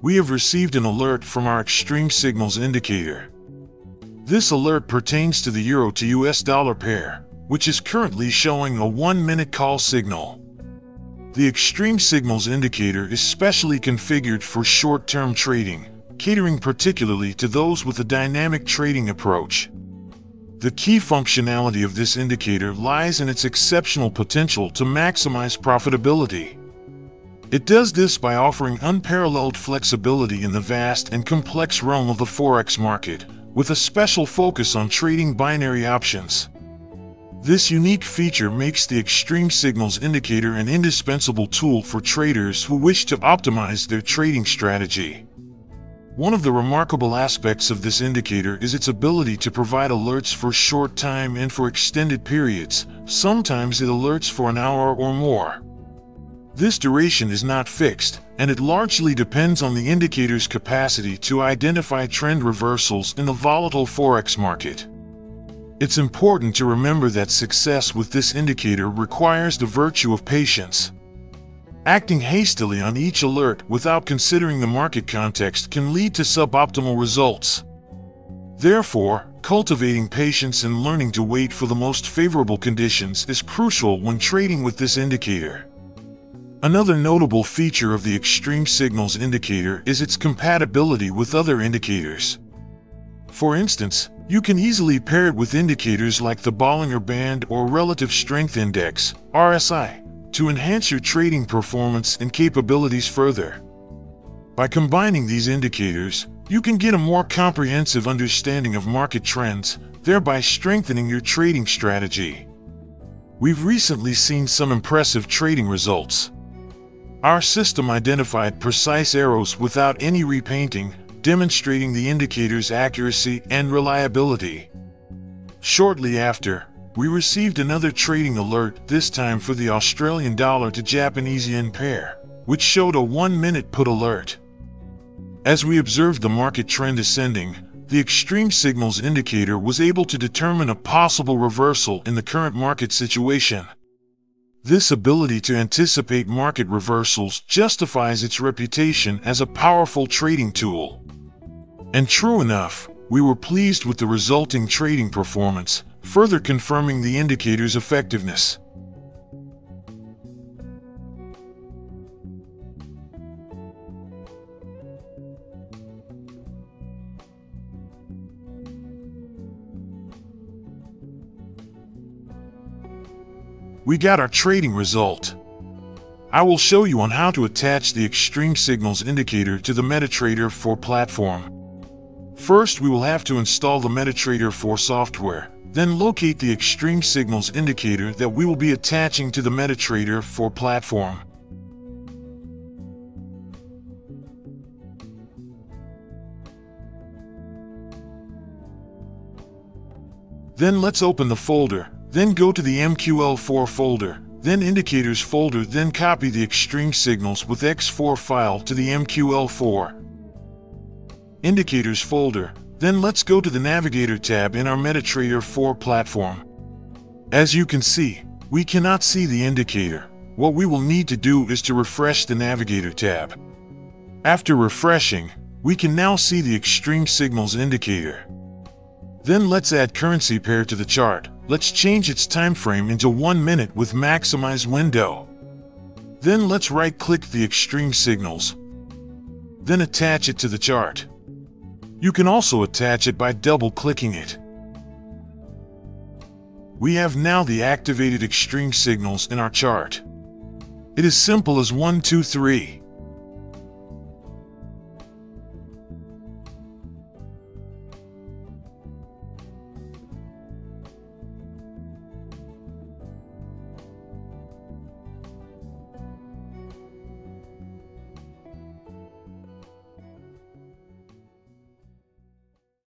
We have received an alert from our extreme signals indicator. This alert pertains to the euro to US dollar pair, which is currently showing a 1-minute call signal. The extreme signals indicator is specially configured for short-term trading, catering particularly to those with a dynamic trading approach. The key functionality of this indicator lies in its exceptional potential to maximize profitability. It does this by offering unparalleled flexibility in the vast and complex realm of the Forex market, with a special focus on trading binary options. This unique feature makes the extreme signals indicator an indispensable tool for traders who wish to optimize their trading strategy. One of the remarkable aspects of this indicator is its ability to provide alerts for short time and for extended periods. Sometimes it alerts for an hour or more. This duration is not fixed, and it largely depends on the indicator's capacity to identify trend reversals in the volatile Forex market. It's important to remember that success with this indicator requires the virtue of patience. Acting hastily on each alert without considering the market context can lead to suboptimal results. Therefore, cultivating patience and learning to wait for the most favorable conditions is crucial when trading with this indicator. Another notable feature of the extreme signals indicator is its compatibility with other indicators. For instance, you can easily pair it with indicators like the Bollinger Band or Relative Strength Index, RSI, to enhance your trading performance and capabilities further. By combining these indicators, you can get a more comprehensive understanding of market trends, thereby strengthening your trading strategy. We've recently seen some impressive trading results. Our system identified precise arrows without any repainting, demonstrating the indicator's accuracy and reliability. Shortly after, we received another trading alert, this time for the Australian dollar to Japanese yen pair, which showed a 1-minute put alert. As we observed the market trend ascending, the extreme signals indicator was able to determine a possible reversal in the current market situation. This ability to anticipate market reversals justifies its reputation as a powerful trading tool. And true enough, we were pleased with the resulting trading performance, further confirming the indicator's effectiveness. We got our trading result. I will show you on how to attach the extreme signals indicator to the Metatrader IV platform. First, we will have to install the Metatrader IV software, then locate the extreme signals indicator that we will be attaching to the Metatrader IV platform. Then let's open the folder, then go to the MQL4 folder, then Indicators folder, then copy the extreme signals with X4 file to the MQL4 Indicators folder, then let's go to the Navigator tab in our Metatrader IV platform. As you can see, we cannot see the indicator. What we will need to do is to refresh the Navigator tab. After refreshing, we can now see the extreme signals indicator. Then let's add currency pair to the chart. Let's change its time frame into 1 minute with maximize window. Then let's right-click the extreme signals. Then attach it to the chart. You can also attach it by double-clicking it. We have now the activated extreme signals in our chart. It is simple as 1, 2, 3.